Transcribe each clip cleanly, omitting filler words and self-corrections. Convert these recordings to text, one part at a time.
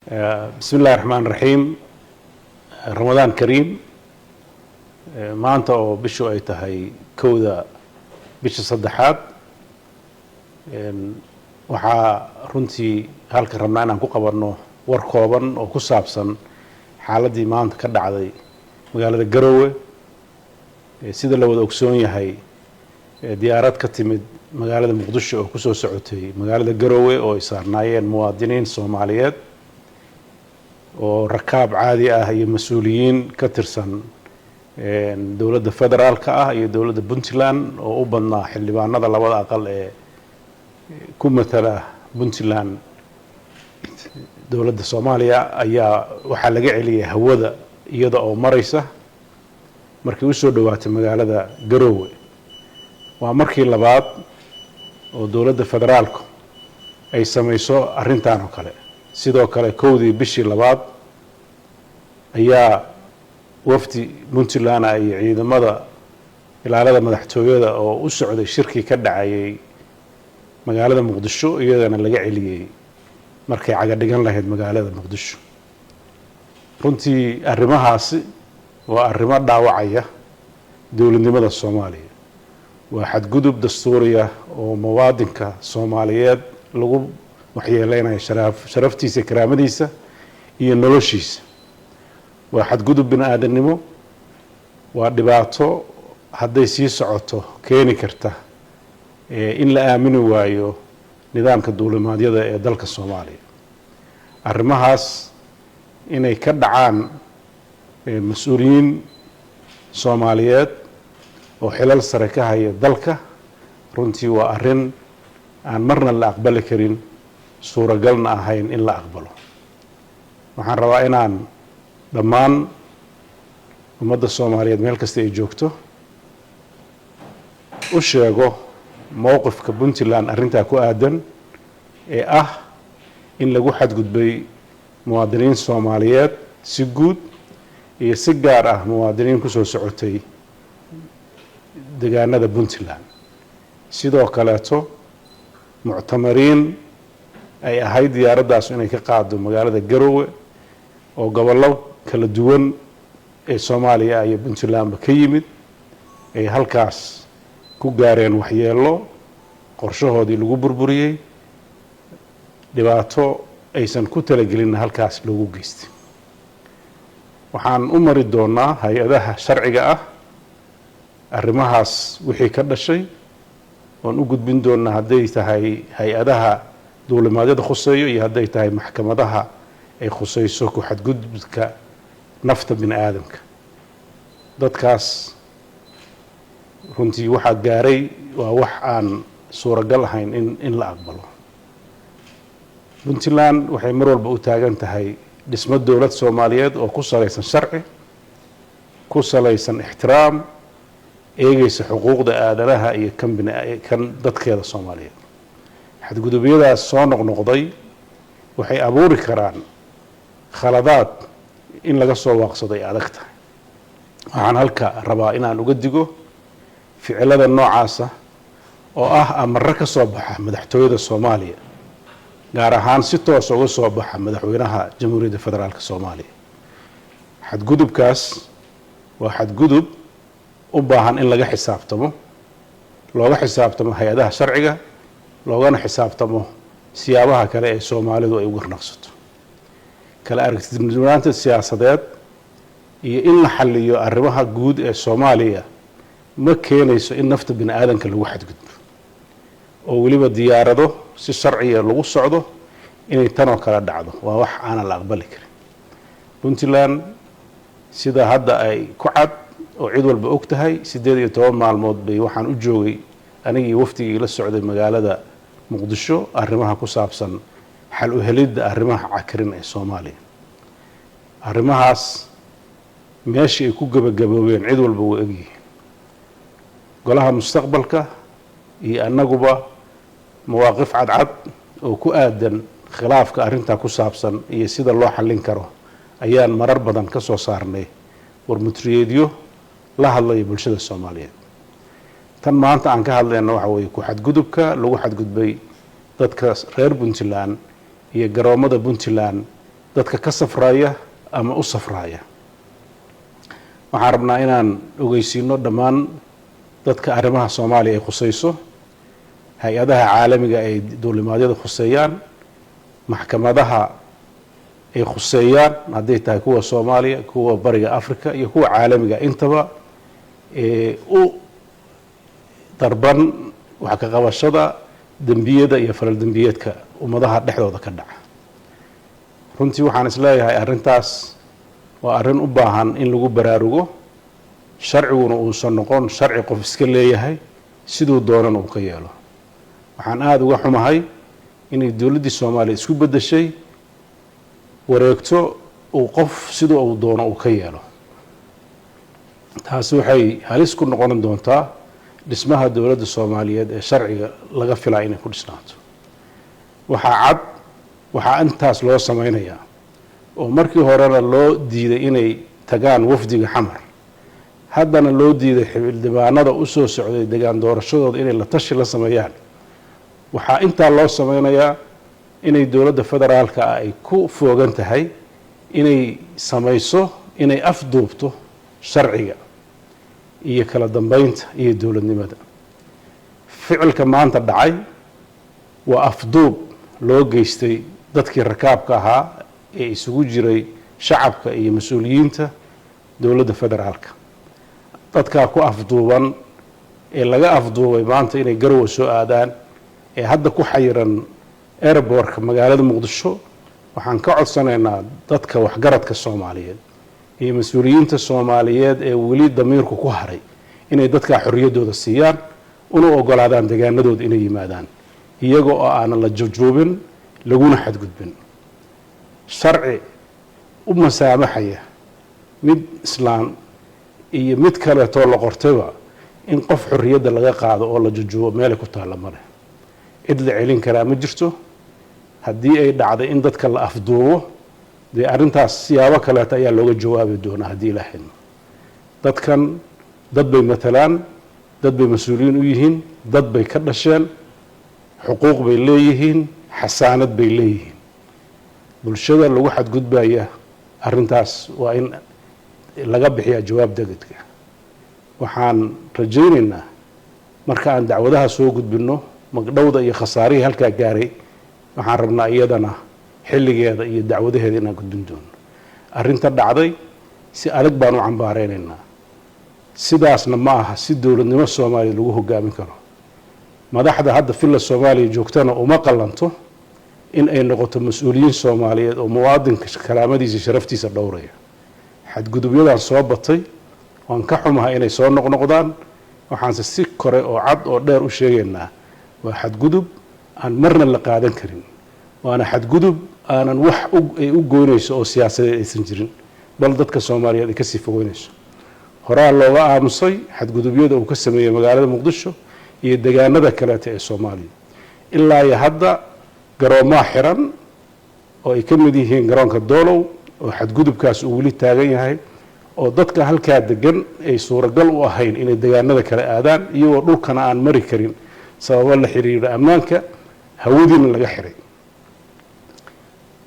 بسم الله الرحمن الرحيم رمضان كريم maanta oo bishu ay tahay kowda bisha saddexaad waxaa runtii halka rabnaa inaan ku qabanno war kooban oo ku saabsan xaaladii maanta ka dhacday magaalada Garowe sida la wada ogsoon yahay diyaarad ka timid magaalada Muqdisho oo ku soo socotay magaalada Garowe oo ay saarnaayeen muwaadiniin Soomaaliyeed oo rakaab caadi ah iyo mas'uuliyiin ka tirsan dawladda federaalka ah iyo dawladda Puntland oo u badnaa xildhibaanada labada aqal ee ku matala Puntland dawladda Soomaaliya ayaa waxa laga celiyay hawada iyada oo maraysa markii uu soo dhawaatay magaalada Garowe waa markii labaad oo dawladda federaalka ay samayso arrintan oo kale sidoo kale kowdii bishii labaad ayaa wafdi Puntland ay ciidamada ilaalada madaxtooyada oo u socday shirki ka dhacayay magaalada Muqdisho iyadana laga celiyay markay caga dhigan lahayd magaalada Muqdisho runtii arrimahaasi waa arrimo dhaawacaya dawladnimada Soomaaliya waa xadgudub dastuuriya oo muwaadinka Soomaaliyeed lagu waxyeeleynayo sharaftiisa karaamadiisa iyo noloshiisa waa xadgudub bini'aadanimo waa dhibaato hadday sii socoto keeni karta in la aamini waayo nidaamka dawladnimada ee dalka Soomaaliya arrimahaas inay ka dhacaan mas'uuliyiin Soomaaliyeed oo xilal sare ka haya dalka runtii waa arrin aan marna la aqbali karin suuragalna ahayn in la aqbalo waxaan rabaa inaan dhammaan ummadda Soomaaliyeed meel kasta ay joogto u sheego mowqifka Puntland arrinta ku aadan ee ah in lagu xadgudbay muwaadiniin Soomaaliyeed si guud iyo si gaar ah muwaadiniin ku soo socotay deegaanada Puntland sidoo kaleeto muctamariin ay ahayd diyaaraddaas inay ka qaado magaalada Garowe oo gobollo kala duwan ee Soomaaliya iyo Puntland ka yimid ay halkaas ku gaareen waxyeelo qorshahoodii lagu burburiyay dhibaato aysan ku talagelin halkaas loogu geystay waxaan u mari doonaa hay'adaha sharciga ah arrimahaas wixii ka dhashay oon u gudbin doonaa hadday tahay hay'adaha dawladnimada khuseeyo iyo hadday tahay maxkamadaha ay khuseyso ku xadgudubka nafta bini'aadamka dadkaas runtii waxa gaaray waa wax aan suuragal ahayn in la aqbalo Puntland waxay mar walba u taagan tahay dhismo dawlad Soomaaliyeed oo ku salaysan sharci ku salaysan ixtiraam eegaysa xuquuqda aadanaha iyo kan dadkeeda Soomaaliyeed xadgudubyadaas soo noqnoqday waxay abuuri karaan khaladaad in laga soo waaqsado ay adag tahay waxaan halka rabaa inaan uga digo ficilada noocaasa oo ah amarro ka soo baxa madaxtooyada Soomaaliya gaar ahaan si toos uga soo baxa madaxweynaha Jamhuuriyadda Federaalka Soomaaliya xadgudubkaas waa xadgudub u baahan in laga xisaabtamo looga xisaabtamo hay'adaha sharciga loogana xisaabtamo siyaabaha kale ee Soomaalidu ay uga naqsato kala aragtida siyaasadeed iyo in la xalliyo arrimaha guud ee Soomaaliya ma keenayso in nafta bini'aadanka lagu xadgudbo oo waliba diyaarado si sharciya lagu socdo inay tan oo kala dhacdo waa wax aan la aqbali karin Puntland sida hadda ay ku cad oo cid walba og tahay 18 maalmood bay waxaan u joogay anigii waftigii la socday magaalada Muqdisho arrimaha ku saabsan xal u helidda arrimaha cakarin ee Soomaaliya arrimahaas meeshii ay ku gabagaboobeen cid walba way ogyihiin golaha mustaqbalka iyo annaguba mawaaqif cadcad oo ku aadan khilaafka arrinta ku saabsan iyo sida loo xallin karo ayaan marar badan ka soo saarnay warmutriyeedyo la hadlaya bulshada Soomaaliyeed tan maanta aan ka hadlayno waxa weeye ku xadgudubka lagu xadgudbay dadka reer Puntland iyo garoomada Puntland dadka ka safraya ama u safraya. waxaan rabnaa inaan ogeysiino dhammaan dadka arrimaha Soomaaliya ay khusayso, hay-adaha caalamiga ay duulimaadyada khuseeyaan, maxkamadaha ay khuseeyaan hadday tahay kuwa Soomaaliya, kuwa bariga Afrika iyo kuwa caalamiga intaba u darban wax ka qabashada dambiyada iyo falal dambiyeedka ummadaha dhexdooda ka dhaca. runtii waxaan isleeyahay arrintaas waa arrin u baahan in lagu baraarugo, sharciguna uusan noqon sharci qof iska leeyahay siduu doonan uu ka yeelo. waxaan aada uga xumahay inay dowladdii Soomaaliya isku beddeshay wareegto uu qof siduu uu doono uu ka yeelo. taasi waxay halis ku noqon doontaa dhismaha dowladda Soomaaliyeed ee sharciga laga filaa inay ku dhisnaato. waxaa intaas loo samaynayaa oo markii horena loo diiday inay tagaan wafdiga xamar, haddana loo diiday xildhibaanada u soo socday degaan doorashadooda inay la tashi la sameeyaan. waxaa intaa loo samaynayaa inay dowladda federaalka ah ay ku foogan tahay inay samayso, inay afduubto sharciga iyo kala dambeynta iyo dowladnimada. ficilka maanta dhacay waa afduub loo geystay dadkii rakaabka ahaa ee isugu jiray shacabka iyo mas-uuliyiinta dowladda federaalka. dadkaa ku afduuban ee laga afduubay maanta inay Garowe soo aadaan ee hadda ku xayiran airportka magaalada Muqdisho, waxaan ka codsanaynaa dadka waxgaradka Soomaaliyeed iyo mas-uuliyiinta Soomaaliyeed ee weli damiirku ku haray inay dadka xorriyadooda siiyaan una ogolaadaan deegaanadooda inay yimaadaan iyaga oo aan la jabjoobin laguna xadgudbin. sharci u masaamaxaya mid islaam iyo mid kaleetoo la qortayba in qof xorriyadda laga qaado oo la jajoobo meelay ku taalla male. cid la celin karaa ma jirto. haddii ay dhacday in dadka la afduubo dee arrintaas siyaabo kaleeta ayaa looga jawaabi doonaa haddii la xidno. dadkan dad bay matalaan, dad bay mas-uuliyiin u yihiin, dad bay ka dhasheen, xuquuq bay leeyihiin, xasaanad bay leeyihiin. bulshada lagu xadgudbaya arrintaas waa in laga bixiyaa jawaab degdeg. waxaan rajaynaynaa marka aan dacwadaha soo gudbinno magdhowda iyo khasaarihii halkaa gaaray, waxaan rabnaa iyadana xilligeeda iyo dacwadaheeda inaan gudbin doono. arrinta dhacday si adag baan u cambaareynayna. sidaasna ma aha si dowladnimo Soomaaliya lagu hogaamin karo. madaxda hadda filla Soomaaliya joogtana uma qalanto in ay noqoto mas-uuliyiin Soomaaliyeed oo muwaadinka karaamadiisa sharaftiisa dhowraya. xadgudubyadan soo batay waan ka xumahay inay soo noqnoqdaan. waxaanse si kore oo cad oo dheer u sheegaynaa waa xadgudub aan marna la qaadan karin, waana xadgudub aanan wax ay u goynayso oo siyaasadeed aysan jirin, bal dadka Soomaaliyeed ay ka sii fogeynayso. horaa looga aamusay xadgudubyada uu ka sameeyey magaalada Muqdisho iyo deegaanada kaleeta ee Soomaaliya. ilaa iyo hadda garoomaha xiran oo ay ka mid yihiin garoonka Doolow oo xadgudubkaas uu weli taagan yahay, oo dadka halkaa degan ay suuragal u ahayn inay deegaanada kale aadaan iyagoo dhulkana aan mari karin sababo la xiriira ammaanka, hawadiina laga xiray.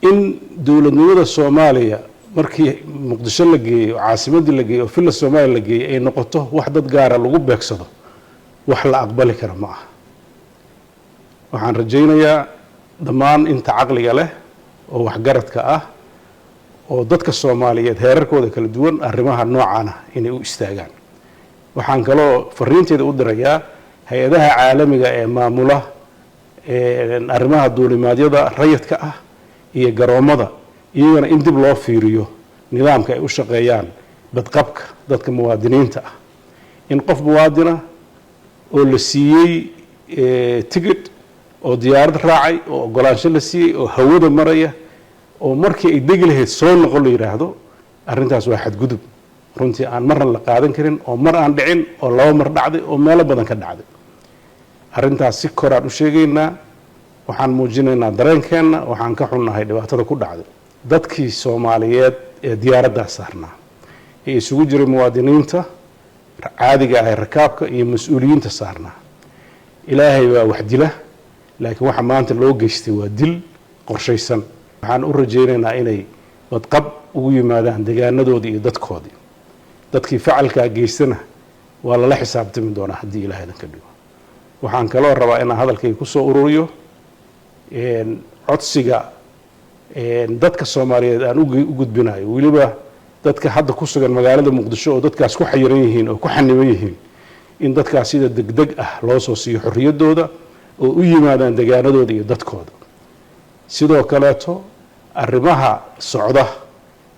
in dowladnimada Soomaaliya markii Muqdisho la geeyay oo caasimadii la geeyay oo filla Soomaaliya la geeyay ay noqoto wax dad gaara lagu beegsado, wax la aqbali kara ma aha. waxaan rajaynayaa dhammaan inta caqliga leh oo waxgaradka ah oo dadka Soomaaliyeed heerarkooda kala duwan arrimaha noocan ah inay u istaagaan. waxaan kaloo fariinteeda u dirayaa hay-adaha caalamiga ee maamula arrimaha duulimaadyada rayidka ah iyo garoomada, iyagana in dib loo fiiriyo nidaamka ay u shaqeeyaan badqabka dadka muwaadiniinta ah. in qof muwaadina oo la siiyey ticket oo diyaarad raacay oo ogolaansho la siiyey oo hawada maraya oo markii ay degi lahayd soo noqon la yiraahdo, arrintaas waa xadgudub runtii aan marna la qaadan karin oo mar aan dhicin oo laba mar dhacday oo meelo badan ka dhacday. arrintaas si koraan u sheegaynaa, waxaan muujinaynaa dareenkeenna, waxaan ka xunnahay dhibaatada ku dhacday dadkii Soomaaliyeed ee diyaaraddaas saarnaa ee isugu jiray muwaadiniinta caadiga ah ee rakaabka iyo mas-uuliyiinta saarnaa. ilaahay waa wax dila, laakiin waxa maanta loo geystay waa dil qorshaysan. waxaan u rajaynaynaa inay badqab ugu yimaadaan deegaanadoodii iyo dadkoodii dadkii facalkaa geystana waa lala xisaabtami doonaa haddii ilaahay idinka dhigo waxaan kaloo rabaa inaan hadalkayga ku soo ururiyo codsiga dadka Soomaaliyeed aan u gudbinayo waliba dadka hadda ku sugan magaalada Muqdisho oo dadkaas ku xayiran yihiin oo ku xaniban yihiin in dadkaas sida degdeg ah loo soo siiyo xorriyadooda oo u yimaadaan deegaanadooda iyo dadkooda sidoo kaleeto arrimaha socda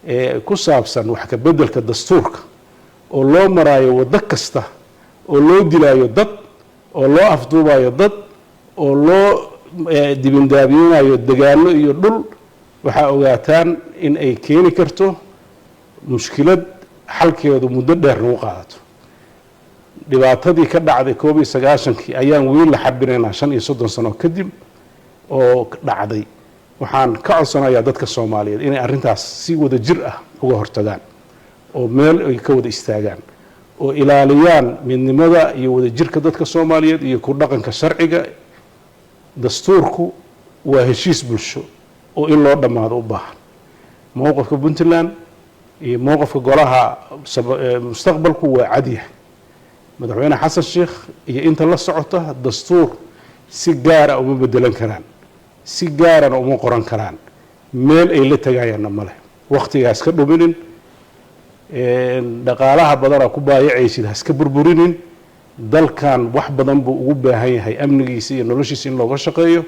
ee ku saabsan wax ka bedelka dastuurka oo loo maraayo wada kasta oo loo dilaayo dad oo loo afduubayo dad oo loo dibindaabiyanayo deegaano iyo dhul waxa ogaataan in ay keeni karto mushkilad xalkeedu muddo dheer lagu qaadato dhibaatadii ka dhacday 19 ayaan weli la xabinaynaa 35 sano kadib oo dhacday waxaan ka codsanayaa dadka Soomaaliyeed inay arrintaas si wada jir ah uga hortagaan oo meel ay ka wada istaagaan oo ilaaliyaan midnimada iyo wada jirka dadka Soomaaliyeed iyo ku dhaqanka sharciga dastuurku waa heshiis bulsho oo in loo dhamaado u baahan mowqifka Puntland iyo mowqifka golaha mustaqbalku waa cad yahay madaxweyne xasan sheekh iyo inta la socota dastuur si gaar ah uma bedelan karaan si gaar ah uma qoran karaan meel ay la tagayaan male waqtigaas ka dhuminin dhaqaalaha badan ku baayacaysid haska burburinin dalkan wax badan buu ugu baahan yahay amnigiisa iyo noloshiisa in looga shaqeeyo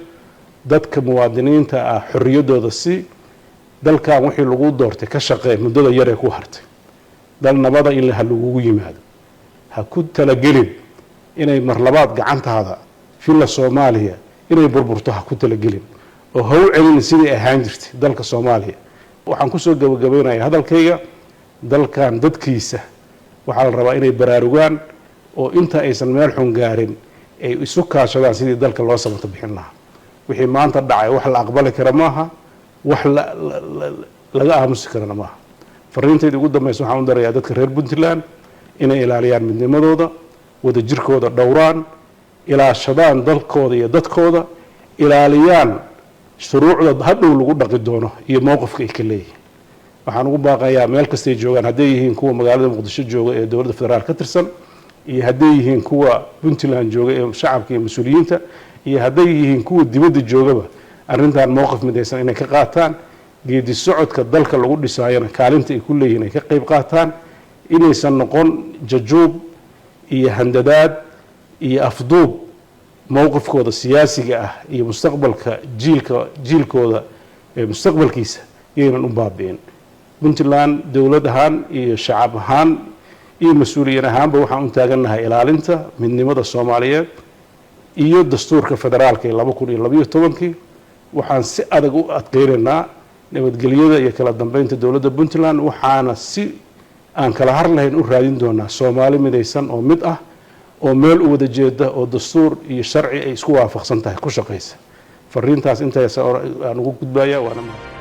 dadka muwaadiniinta ah xorriyadooda si dalkan wixii lagu doortay ka shaqeey muddada yar ee ku hartay dal nabada in la lagu yimaado ha ku talagelin inay marlabaad gacantaada filla Soomaaliya inay burburto ha ku talagelin oo haw celin sidii ahaan jirtay dalka Soomaaliya waxaan ku soo gabagabeynayaa hadalkayga dalkan dadkiisa waxa la rabaa inay baraarugaan oo inta aysan meel xun gaarin ay isu kaashadaan sidii dalka loo sameeyo bixin lahaa wixii maanta dhacay wax la aqbali kara maaha wax laga aamusi karana maaha fariintayda ugu dambaysa waxaan u darayaa dadka reer Puntland inay ilaaliyaan midnimadooda wada jirkooda dhowraan ilaashadaan dalkooda iyo dadkooda ilaaliyaan shuruucda hadhow lagu dhaqi doono iyo mowqifka ay ka leeyihiin waxaan ugu baaqayaa meel kasta ay joogaan hadday yihiin kuwa magaalada Muqdisho jooga ee dawladda federaal ka tirsan iyo hadday yihiin kuwa Puntland jooga ee shacabka iyo mas'uuliyiinta iyo hadday yihiin kuwa dibadda joogaba arrintan mowqif midaysan inay ka qaataan geedi socodka dalka lagu dhisaayana kaalinta ay ku leeyihiin ay ka qayb qaataan inaysan noqon jajuub iyo handadaad iyo afduub mowqifkooda siyaasiga ah iyo mustaqbalka jiilkooda mustaqbalkiisa yeenan u baabi'in Puntland dawlad ahaan iyo shacab ahaan iyo mas'uuliyiin ahaanba waxaan u taaganahay ilaalinta midnimada Soomaaliyeed iyo dastuurka federaalka ee 2012 waxaan si adag u adkeynaynaa nabadgelyada iyo kala dambeynta dawladda Puntland waxaana si aan kala har lahayn u raadin doonaa Soomaali midaysan oo mid ah oo meel u wada jeeda oo dastuur iyo sharci ay isku waafaqsan tahay ku shaqeysa fariintaas intaas aan ugu gudbayaa waana